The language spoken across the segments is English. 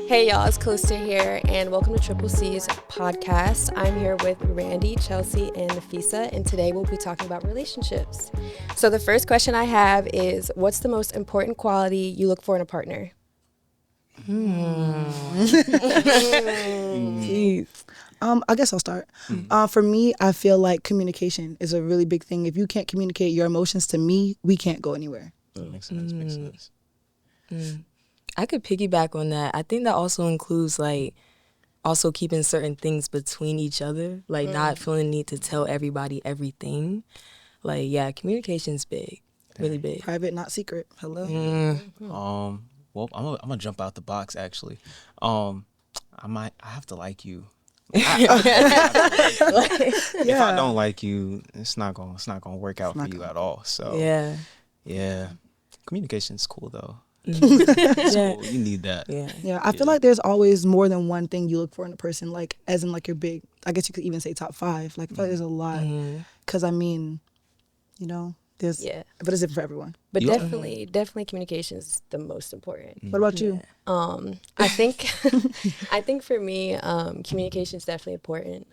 Hey y'all, it's Calista here, and welcome to Triple C's podcast. I'm here with Randy, Chelsea, and Nafisa, and today we'll be talking about relationships. So the first question I have is, what's the most important quality you look for in a partner? I guess I'll start. For me, I feel like communication is a really big thing. If you can't communicate your emotions to me, we can't go anywhere. Makes sense. I could piggyback on that. I think that also includes also keeping certain things between each other, not feeling the need to tell everybody everything. Communication's big, really big. Private, not secret. Hello. Well, I'm gonna jump out the box actually. I have to like you. If I don't like you, it's not gonna work out for you at all. So yeah. Communication's cool though. It's cool. You need that. Yeah. I feel like there's always more than one ththing you look for in a person, as in your big, I guess you could even say top 5. I feel like there's a lot. Because there's, but it's different for everyone. But definitely communication is the most important. What about you? I think for me, communication is definitely important.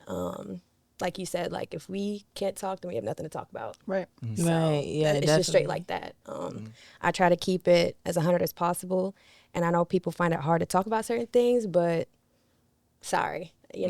Like you said, if we can't talk, then we have nothing to talk about. Right. So it's just straight like that. I try to keep it as 100 as possible, and I know people find it hard to talk about certain things, but sorry, we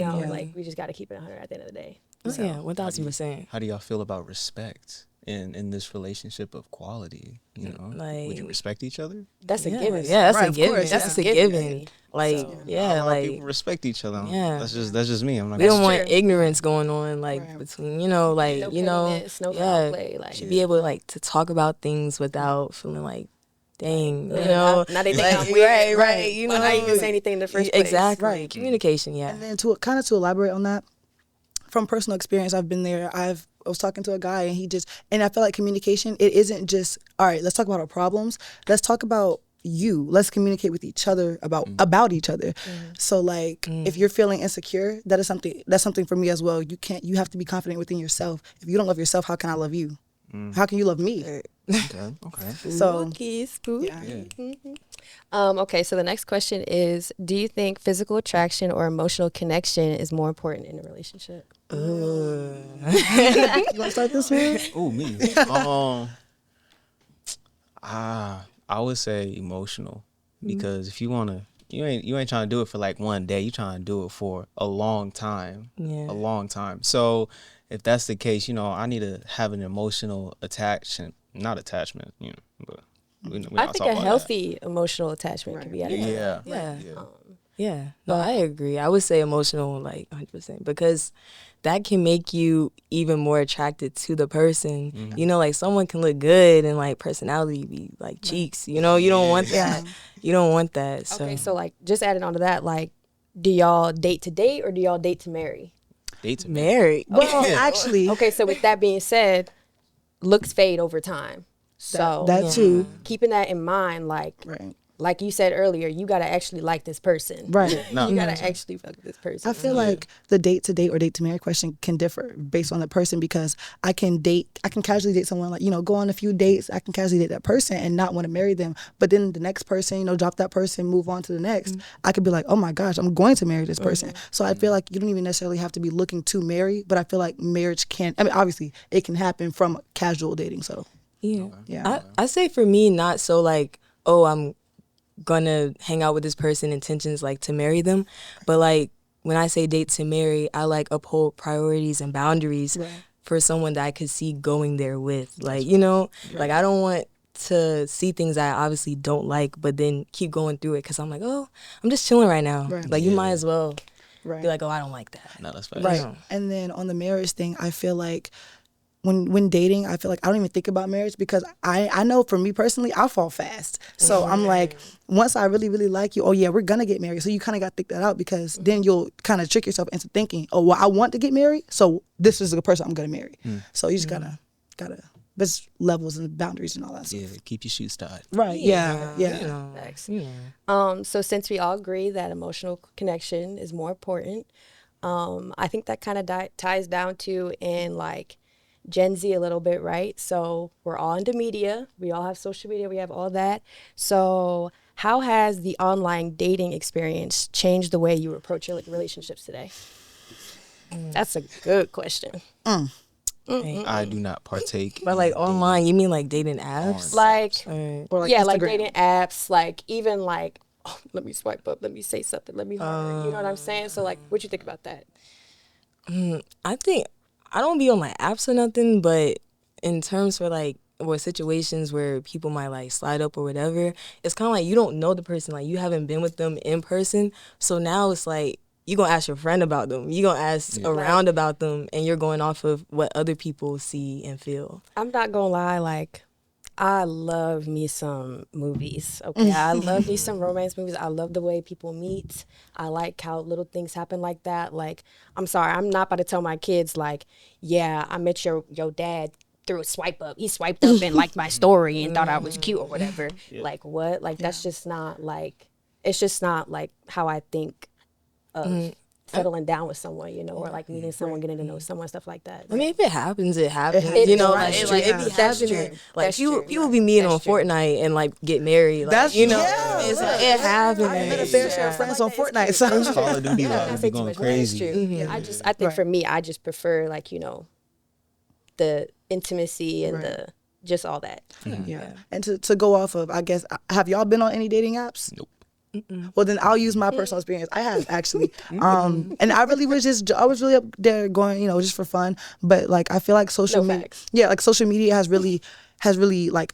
just got to keep it 100 at the end of the day. So, 1,000%. How do y'all feel about respect in this relationship of quality? Would you respect each other? That's a given. Yeah, that's right, a given. course, That's a given. People respect each other. Yeah. That's just me. I'm not. We don't want true. ignorance going on between no pettiness, no foul play. Should be able to talk about things without feeling dang, now they think I'm weird. Right. But I even say anything in the first place. Exactly. Right. Communication, yeah. And then to elaborate on that, from personal experience, I've been there. I was talking to a guy, and I feel like communication, it isn't just, all right, let's talk about our problems. Let's talk about you. Let's communicate with each other about each other. So if you're feeling insecure, that's something for me as well. You have to be confident within yourself. If you don't love yourself, how can I love you? How can you love me? Okay. So Spooky. yeah. Okay, so the next question is, do you think physical attraction or emotional connection is more important in a relationship? You want to start this one? Oh, me. I would say emotional, because if you wanna, you ain't trying to do it for one day. You trying to do it for a long time. Yeah. A long time. So if that's the case, I need to have an emotional attachment, not attachment, but I think a healthy emotional attachment can be added. Yeah. No, I agree. I would say emotional 100%, because that can make you even more attracted to the person. Someone can look good and personality be cheeks. You don't want that. You don't want that. So. Okay, so just adding on to that, do y'all date to date or do y'all date to marry? Date to marry. Well, actually. Okay, so with that being said, looks fade over time. So that too. Keeping that in mind, right. Like you said earlier, you gotta actually like this person. Right. You gotta actually fuck with this person. I feel like the date to date or date to marry question can differ based on the person, because I can casually date someone, go on a few dates. I can casually date that person and not want to marry them. But then the next person, drop that person, move on to the next. I could be like, oh my gosh, I'm going to marry this person. So I feel like you don't even necessarily have to be looking to marry, but I feel like marriage obviously it can happen from casual dating. So yeah. I say for me, not so I'm gonna hang out with this person, intentions to marry them, but when I say date to marry, I uphold priorities and boundaries for someone that I could see going there with. I don't want to see things that I obviously don't like, but then keep going through it because I'm I'm just chilling right now. You might as well be I don't like that. No, that's fine. Right. And then on the marriage thing, I feel like when dating, I feel like I don't even think about marriage, because I know for me personally, I fall fast. So I'm once I really, really like you, oh yeah, we're gonna get married. So you kind of got to think that out, because then you'll kind of trick yourself into thinking, oh, well, I want to get married, so this is the person I'm gonna marry. So you just gotta, but it's levels and boundaries and all that stuff. Yeah, keep your shoes tied. Right. Yeah. So since we all agree that emotional connection is more important, I think that kind of ties down to in Gen Z a little bit, right? So we're all into media. We all have social media. We have all that. So how has the online dating experience changed the way you approach your relationships today? That's a good question. I do not partake. But like online, you mean like dating apps? Like, Or like yeah, like Instagram. dating apps, like even like, oh, let me swipe up, let me say something, let me holler. You know what I'm saying? So like, what you think about that? I think I don't be on like apps or nothing, but in terms for like or situations where people might like slide up or whatever, it's kind of like you don't know the person, like you haven't been with them in person, so now it's like you gonna ask your friend about them, you gonna ask around about them, and you're going off of what other people see and feel. I'm not gonna lie, like, I love me some movies, okay? I love me some romance movies. I love the way people meet. I like how little things happen like that. Like, I'm sorry, I'm not about to tell my kids, like, yeah, I met your dad through a swipe up. He swiped up and liked my story and thought I was cute or whatever. Like, what? Like, that's just not, like, it's just not, like, how I think of settling down with someone, you know, or like meeting someone, getting to know someone, stuff like that. I mean, if it happens, it happens. It You know, right. like, it be That's happening. true. Like That's people true. be meeting That's on true. Fortnite and like get married. Like, That's you know, yeah, it's look, like, it happens. I met a fair share of friends on Fortnite. So Call of Duty Not be say too going much, but it is crazy. true. I think Right. for me, I just prefer, like, you know, the intimacy and Right. the just all that. yeah. And to go off of, I guess, have y'all been on any dating apps? Nope. Well, then I'll use my personal experience. I have actually, and I really was I was really up there going, you know, just for fun. But like, I feel like social media, facts. like social media has really like,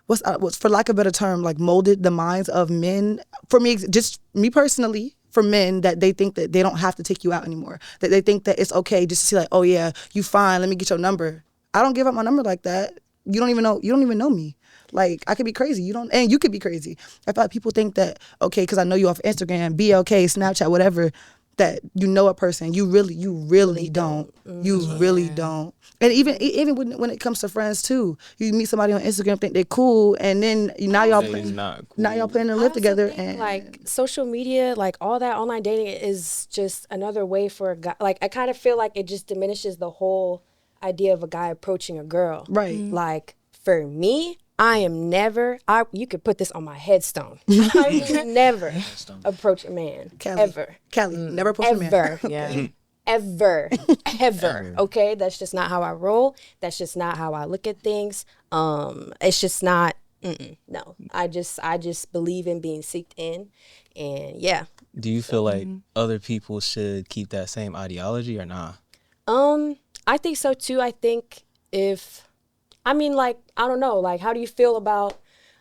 what's for lack of a better term, like molded the minds of men. For me, just me personally. For men, that they think that they don't have to take you out anymore. That they think that it's okay just to see like, oh yeah, you fine. Let me get your number. I don't give up my number like that. You don't even know me. Like, I could be crazy. And you could be crazy. I feel like people think that, okay, because I know you off Instagram, BLK, Snapchat, whatever, that you know a person. You really don't. You really don't. And even when it comes to friends too, you meet somebody on Instagram, think they're cool, and then now y'all It's not cool. now y'all planning to I live also together. think, And like, social media, like all that online dating is just another way for a guy. Like, I kind of feel like it just diminishes the whole idea of a guy approaching a girl. Right. Like, for me, I am never, you could put this on my headstone. I will never approach a man. Ever. Callie, never approach a man. Ever. Yeah. Ever. Okay? That's just not how I roll. That's just not how I look at things. It's just not, no. I just believe in being seeked in. And yeah. Do you feel like other people should keep that same ideology or nah? I think so too. I think I don't know, like, how do you feel about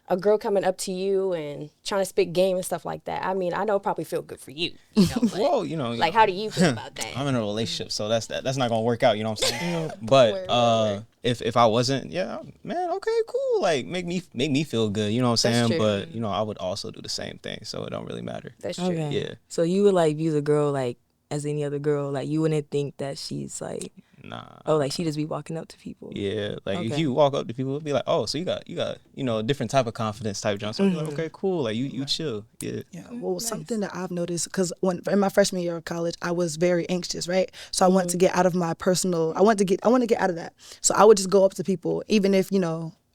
a girl coming up to you and trying to spit game and stuff like that? I mean, I know it probably feel good for you. You know, but, Well, you know, like, how do you feel about that? I'm in a relationship, so that's not gonna work out. You know what I'm saying? But if I wasn't, yeah, man, okay, cool. Like, make me feel good. You know what I'm saying? true. But you know, I would also do the same thing, so it don't really matter. That's true. Okay. Yeah. So you would like view the girl like as any other girl, like you wouldn't think that she's like, Nah. oh, like she just be walking up to people. Yeah, like if Okay. you walk up to people, it'll be like, oh, so you got you know, a different type of confidence type jump. So I'll be like, okay, cool. Like you chill. Yeah. Yeah, well, something that I've noticed, because when in my freshman year of college, I was very anxious, right? So I wanted to get out of my personal. I wanted to get out of that. So I would just go up to people, even if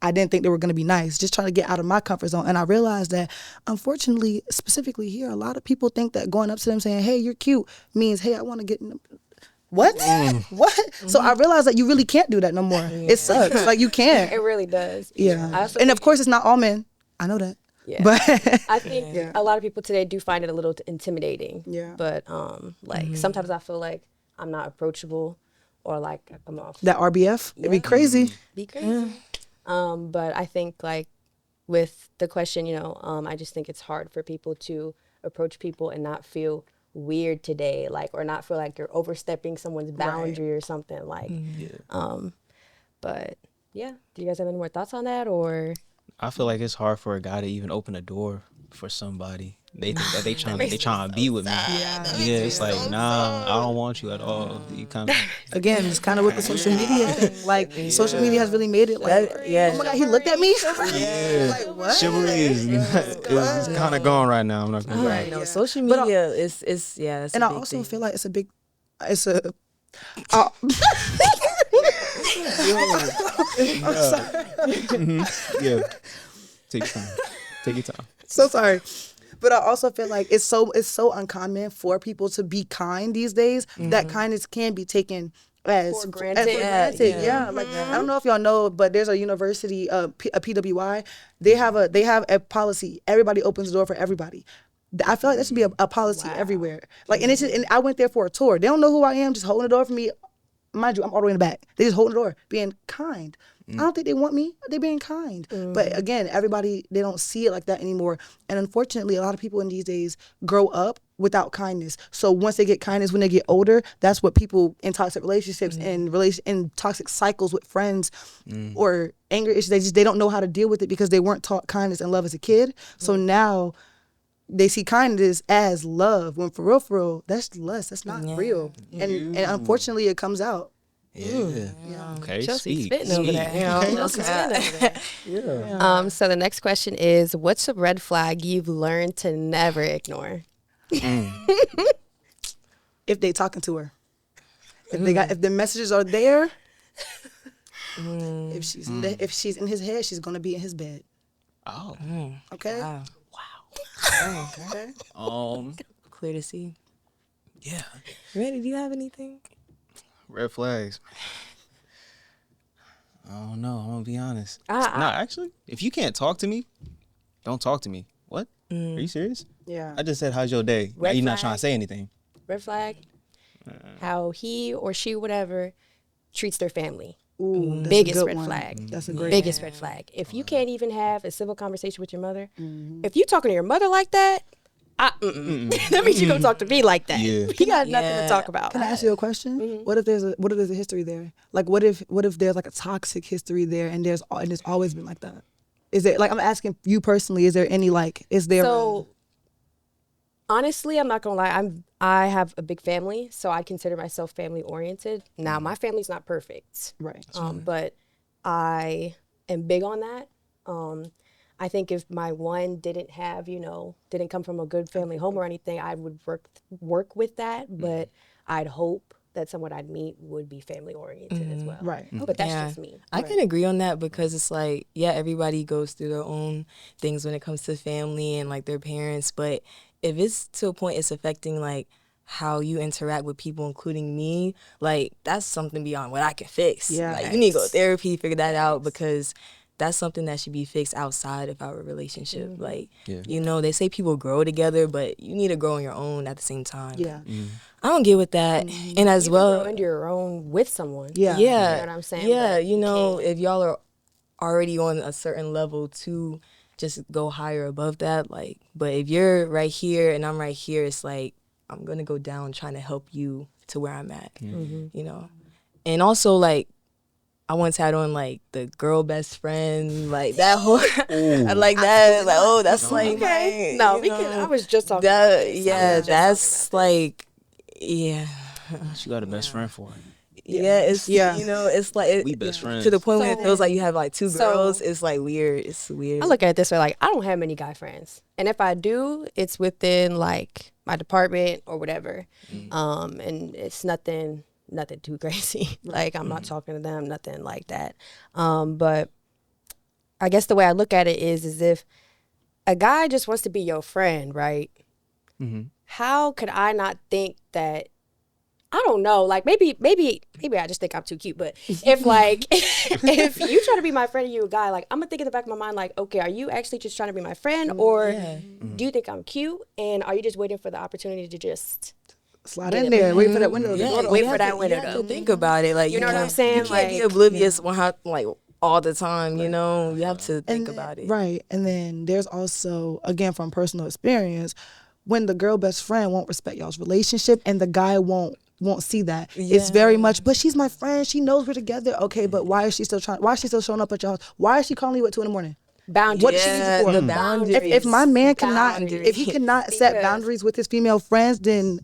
I didn't think they were going to be nice, just trying to get out of my comfort zone. And I realized that, unfortunately, specifically here, a lot of people think that going up to them saying, "Hey, you're cute," means, "Hey, I want to get in." What? What? So I realized that you really can't do that no more. It sucks. Like, you can't. It really does. Yeah. I also And of think- course, it's not all men. I know that. Yeah. But I think a lot of people today do find it a little intimidating. Yeah. But sometimes I feel like I'm not approachable, or like I come off that RBF, it'd be crazy. be crazy. But I think, like, with the question, I just think it's hard for people to approach people and not feel weird today, like, or not feel like you're overstepping someone's boundary or something, like. But yeah, do you guys have any more thoughts on that, or? I feel like it's hard for a guy to even open a door for somebody. They think that they trying to be with me. Yeah, it's like, nah, I don't want you at all. You kind of Again, it's kind of with the social media thing. Like, social media has really made it like, Yeah. oh my God, he looked at me? yeah. Like, what? Chivalry is kind of gone right now. I'm not gonna lie. No, social media is that's And a I big also thing. feel like it's a Yeah, take your time. Take your time. So sorry. But I also feel like it's so uncommon for people to be kind these days that kindness can be taken as For granted. Yeah. Like I don't know if y'all know, but there's a university, a PWI. They have a policy. Everybody opens the door for everybody. I feel like that should be a policy everywhere. Like, and and I went there for a tour. They don't know who I am, just holding the door for me. Mind you, I'm all the way in the back. They just holding the door, being kind. I don't think they want me. They're being kind. But again, everybody, they don't see it like that anymore. And unfortunately, a lot of people in these days grow up without kindness. So once they get kindness, when they get older, that's what people in toxic relationships and in toxic cycles with friends or anger issues, they don't know how to deal with it because they weren't taught kindness and love as a kid. So now they see kindness as love, when for real, that's lust. That's not real. And unfortunately, it comes out. Yeah. Okay. Chelsea Speak. spitting over there. Chelsea's spitting over there. Yeah. So the next question is, what's a red flag you've learned to never ignore? If they talking to her, if the messages are there, if she's in his head, she's gonna be in his bed. Oh. Okay. Wow. Okay. Clear to see. Yeah. Randy, do you have anything? Red flags. I don't know. I'm gonna be honest. Actually, if you can't talk to me, don't talk to me. What? Are you serious? Yeah. I just said, "How's your day?" Now Red you're not flag. trying to say anything. Red flag, how he or she, whatever, treats their family. Ooh, that's Biggest a good red one. flag. That's a great Biggest red flag. If you can't even have a civil conversation with your mother, if you talking to your mother like that, that means you gonna talk to me like that. Yeah. You got nothing to talk about. Can I ask you a question? What if there's a history there? Like, what if there's like a toxic history there, and it's always been like that? Is there, like, I'm asking you personally, is there any, like, is there? So honestly, I'm not gonna lie. I have a big family, so I consider myself family oriented. Now, my family's not perfect, Right. but I am big on that. I think if my one didn't come from a good family home or anything, I would work with that. But I'd hope that someone I'd meet would be family oriented as well. Right. But that's just me. I can agree on that because it's like, yeah, everybody goes through their own things when it comes to family and like their parents. But if it's to a point it's affecting like how you interact with people, including me, like that's something beyond what I can fix. Yeah. Like you need to go to therapy, figure that out, because that's something that should be fixed outside of our relationship. Like, they say people grow together, but you need to grow on your own at the same time. Yeah. I don't get with that. And as well, grow into your own with someone. Yeah. You know what I'm saying? Yeah, But if y'all are already on a certain level to just go higher above that, like, but if you're right here and I'm right here, it's like, I'm going to go down trying to help you to where I'm at, And also, like, I once had on, like, the girl best friend, like, that whole, I like that, like, oh, that's like, okay. my, No, we can. I was just talking about this. yeah, that's, like, yeah. What you got a best friend for? Yeah, it's it's like We best friends. to the point where it feels like you have like two girls. It's like weird. It's weird. I look at it this way, like, I don't have many guy friends. And if I do, it's within, like, my department or whatever. And it's nothing too crazy. Like, I'm not talking to them, nothing like that. But I guess the way I look at it is if a guy just wants to be your friend, right? How could I not think that, I don't know, like, maybe I just think I'm too cute, but if, like, if you try to be my friend and you a guy, like, I'm gonna think in the back of my mind, like, okay, are you actually just trying to be my friend, or do you think I'm cute, and are you just waiting for the opportunity to just slide in there, wait for that window. Wait for that window You have to think about it, like, You know what I'm saying? You can't be Like, oblivious like all the time. You have to think about it. Right. And then there's also, again, from personal experience, when the girl best friend won't respect y'all's relationship and the guy won't see that. It's very much, but she's my friend, she knows we're together. Okay, but why is she still showing up at your house? Why is she calling you at 2 a.m? boundaries. What she needs you for? The boundaries. If my man cannot, Boundaries. if he cannot set boundaries with his female friends, then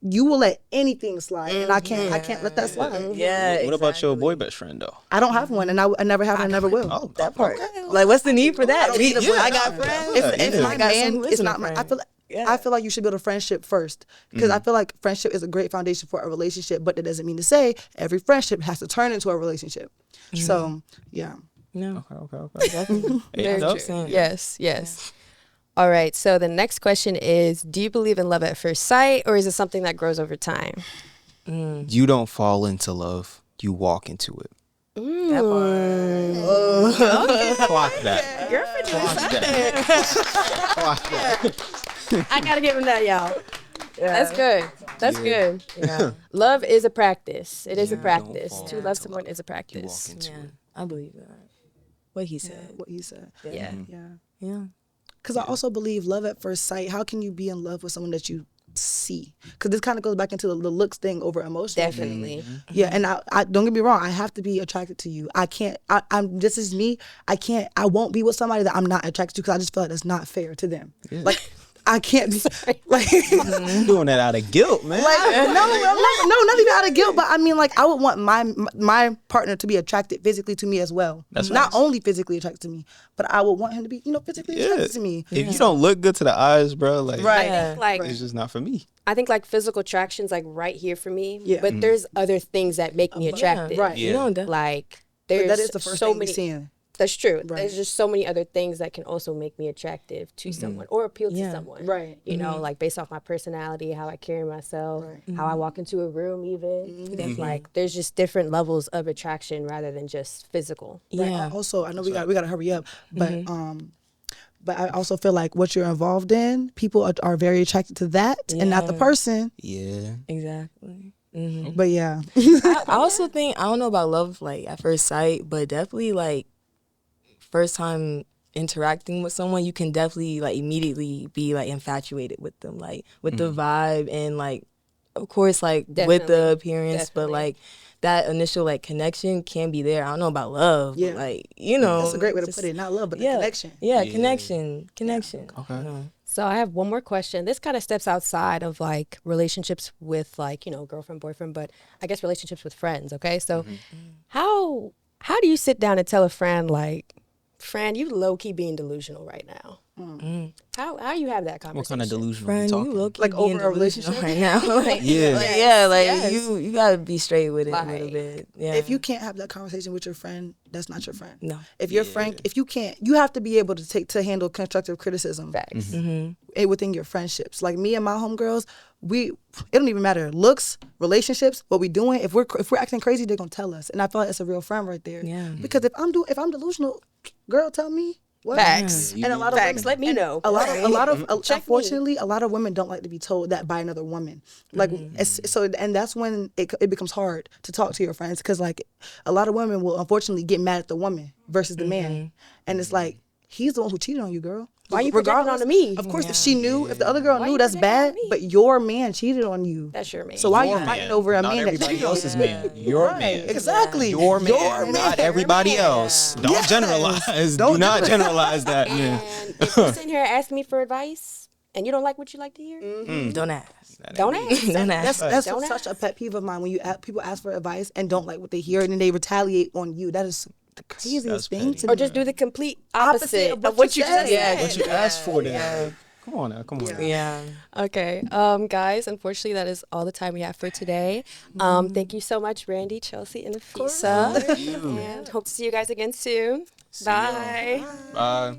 you will let anything slide, and I can't let that slide. Yeah. What about your boy best friend though? I don't have one, and I never have, and I never will. Oh, That part. Like, what's the need for that? I got friends. If my I got man some is not listening my, I feel like you should build a friendship first, because I feel like friendship is a great foundation for a relationship, but that doesn't mean to say every friendship has to turn into a relationship. So yeah. No. Okay. Very Hey, true. Yes. All right. So the next question is, do you believe in love at first sight, or is it something that grows over time? You don't fall into love. You walk into it. That part. Clock that. Clock that. I gotta give him that, y'all. That's good. That's good. Yeah. Love is a practice. It is a practice. To love someone is a practice. I believe that. What he said. What he said. Yeah. Yeah. Because I also believe love at first sight. How can you be in love with someone that you see? Because this kind of goes back into the looks thing over emotion. Definitely. Yeah, and I don't get me wrong. I have to be attracted to you. I can't. I'm. This is me. I won't be with somebody that I'm not attracted to because I just feel like that's not fair to them. Yeah. Like I can't be like I'm doing that out of guilt, man. like not even out of guilt, but I mean like I would want my partner to be attracted physically to me as well. That's not nice. only physically attracted to me, but I would want him to be physically attracted to me. If you don't look good to the eyes, bro, like Right. I think like it's just not for me. I think like physical attraction's like right here for me. Yeah. But there's other things that make me attractive. Right. You know, that. Like But there's that is the first so thing many. we're seeing. That's true. Right. There's just so many other things that can also make me attractive to someone or appeal to Yeah. someone. Right. You know, like based off my personality, how I carry myself, Right. how I walk into a room even. It's like there's just different levels of attraction rather than just physical. Right. Yeah. Also, I know we got to hurry up, but I also feel like what you're involved in, people are very attracted to that and not the Yeah. person. Yeah. Exactly. But yeah, I also think, I don't know about love like at first sight, but definitely like first time interacting with someone, you can definitely like immediately be like infatuated with them, like with the vibe and like of course like with Definitely. the appearance, but Definitely. like that initial like connection can be there. I don't know about love, Yeah. but like that's a great way to just- put it. Not love, but the yeah, connection. Yeah, Yeah. connection. Okay. You know. So I have one more question. This kind of steps outside of like relationships with like, girlfriend, boyfriend, but I guess relationships with friends, okay? So how do you sit down and tell a friend like, Fran, you low key being delusional right now? How you have that conversation? What kind of delusion are Friend, we you talking? look Like over a relationship relationship? right now. Like, Yeah. like, yeah, like Yes. you gotta be straight with it a little Like, bit. Yeah. If you can't have that conversation with your friend, that's not your friend. No. If your friend, if you can't, you have to be able to handle constructive criticism Facts. within your friendships. Like me and my homegirls, it don't even matter looks, relationships, what we doing. If we're acting crazy, they're gonna tell us, and I feel like that's a real friend right there. Yeah. Because if I'm delusional, girl, tell me. What? Facts. And a lot of Facts. women, Let me know. unfortunately, a lot of women don't like to be told that by another woman. Like, and that's when it becomes hard to talk to your friends because like a lot of women will unfortunately get mad at the woman versus the man, and it's like he's the one who cheated on you, girl. Why you projecting onto me? Of course, if she knew, if the other girl Why knew, you that's projecting bad. onto me? But your man cheated on you. That's your man. So why Your are you fighting man, over a not man that everybody cheated on else's you? man. Your Right, man. exactly. Your man, not everybody else. Don't Yes. generalize. Don't Do not do it. generalize that, man. And if you're sitting here asking me for advice and you don't like what you like to hear, Don't ask. don't ask. Don't ask. That's Don't such a ask. pet peeve of mine when people ask for advice and don't like what they hear and then they retaliate on you. That is the craziest That's thing petty. to Or me. just do the complete opposite of of what what you you just said. said. What you asked for then. Come on now, come on. Yeah. Okay, guys, unfortunately, that is all the time we have for today. Thank you so much, Randy, Chelsea, and Nafisa. And hope to see you guys again soon. Bye. Bye.